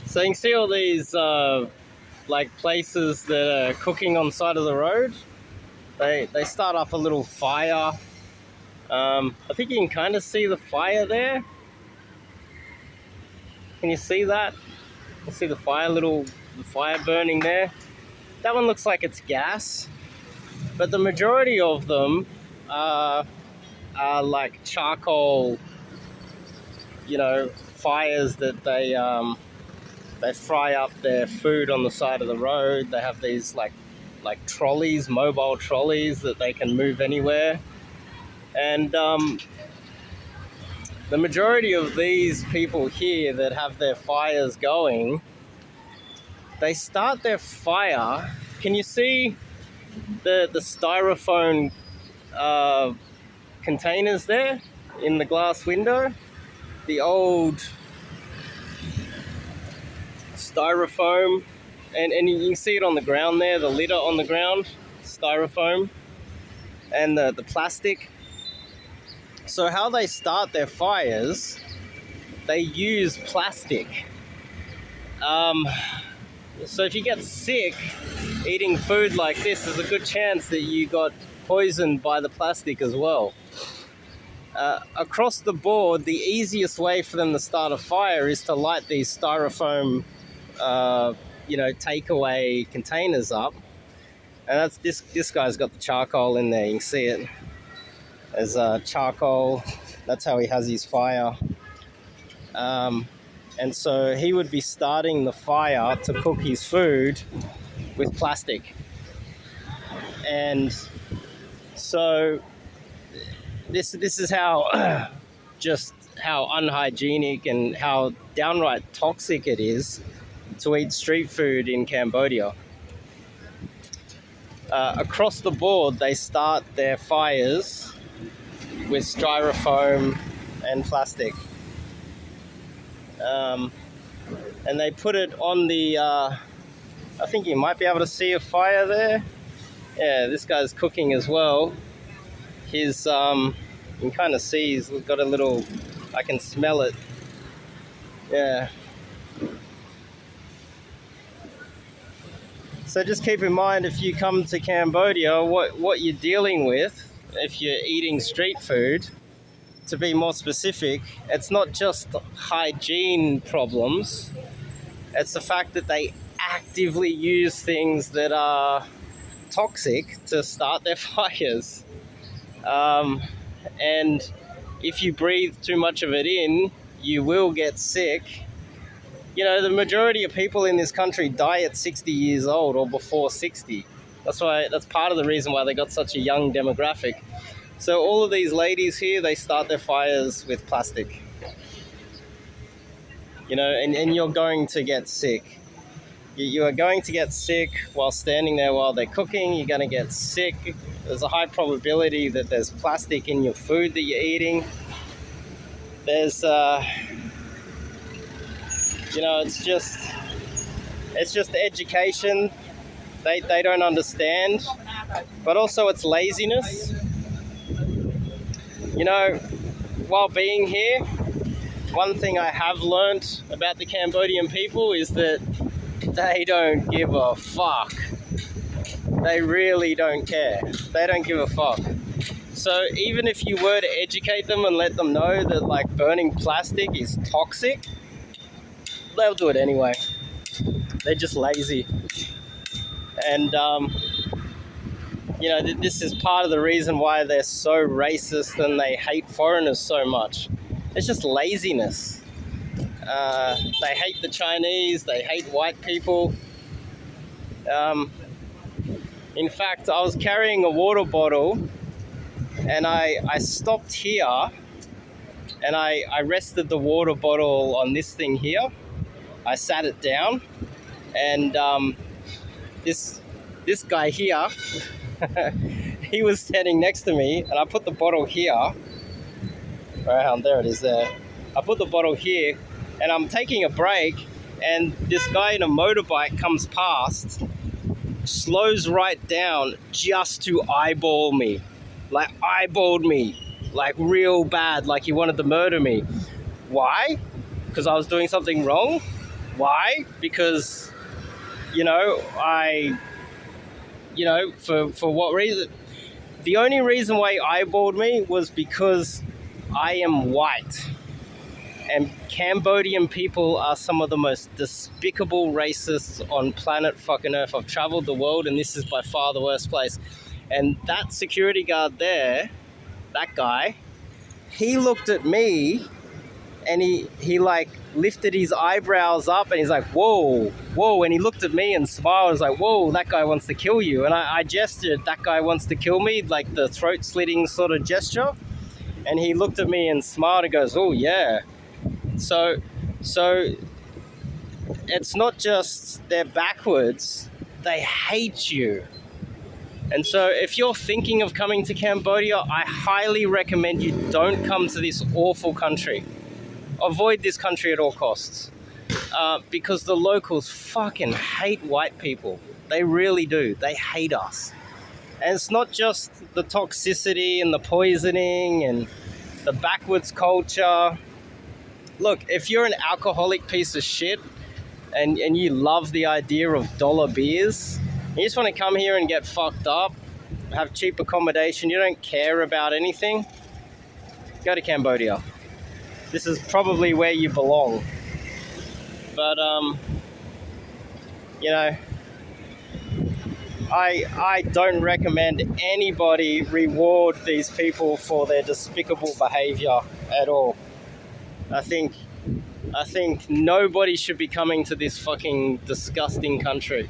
So you can see all these like places that are cooking on the side of the road. They start up a little fire. I think you can kind of see the fire there. Can you see that? You see the fire burning there. That one looks like it's gas, but the majority of them are like charcoal, fires that they fry up their food on the side of the road. They have these like trolleys, mobile trolleys that they can move anywhere. And the majority of these people here that have their fires going, they start their fire. Can you see the styrofoam containers there in the glass window? The old styrofoam, and you can see it on the ground there, the litter on the ground, styrofoam, and the plastic. So how they start their fires, they use plastic. So if you get sick eating food like this, there's a good chance that you got poisoned by the plastic as well. Across the board, the easiest way for them to start a fire is to light these styrofoam takeaway containers up. And that's this guy's got the charcoal in there. You can see it. There's charcoal. That's how he has his fire. And so he would be starting the fire to cook his food with plastic. And so this is how just how unhygienic and how downright toxic it is to eat street food in Cambodia. Across the board, they start their fires with styrofoam and plastic. And they put it on the, I think you might be able to see a fire there. Yeah, this guy's cooking as well. His, you can kind of see he's got a little, I can smell it. Yeah. So just keep in mind, if you come to Cambodia, what you're dealing with if you're eating street food. To be more specific, it's not just hygiene problems. It's the fact that they actively use things that are toxic to start their fires. And if you breathe too much of it in, you will get sick. The majority of people in this country die at 60 years old or before 60. That's part of the reason why they got such a young demographic. So all of these ladies here, they start their fires with plastic. And you're going to get sick. You are going to get sick while standing there while they're cooking. You're going to get sick. There's a high probability that there's plastic in your food that you're eating. There's, it's just education. They don't understand. But also it's laziness. While being here, one thing I have learned about the Cambodian people is that they don't give a fuck. They really don't care. They don't give a fuck. So even if you were to educate them and let them know that burning plastic is toxic, they'll do it anyway. They're just lazy. And this is part of the reason why they're so racist and they hate foreigners so much. It's just laziness. They hate the Chinese, they hate white people. In fact, I was carrying a water bottle and I stopped here and I rested the water bottle on this thing here. I sat it down and this guy here, he was standing next to me, and I put the bottle here. There it is there. I put the bottle here, and I'm taking a break, and this guy in a motorbike comes past, slows right down just to eyeball me. Eyeballed me. Real bad, he wanted to murder me. Why? Because I was doing something wrong? Why? Because, for what reason? The only reason why he eyeballed me was because I am white. And Cambodian people are some of the most despicable racists on planet fucking Earth. I've traveled the world, and this is by far the worst place. And that security guard there, that guy, he looked at me, and he like lifted his eyebrows up, and he's like, whoa, whoa. And he looked at me and smiled. I was like, whoa, that guy wants to kill you. And I gestured, that guy wants to kill me, like the throat slitting sort of gesture. And he looked at me and smiled and goes, oh, yeah. So it's not just they're backwards, they hate you. And so if you're thinking of coming to Cambodia, I highly recommend you don't come to this awful country. Avoid this country at all costs. Because the locals fucking hate white people. They really do. They hate us. And it's not just the toxicity and the poisoning and the backwards culture. Look, if you're an alcoholic piece of shit and you love the idea of dollar beers, you just want to come here and get fucked up, have cheap accommodation, you don't care about anything, go to Cambodia. This is probably where you belong. But, I don't recommend anybody reward these people for their despicable behavior at all. I think nobody should be coming to this fucking disgusting country.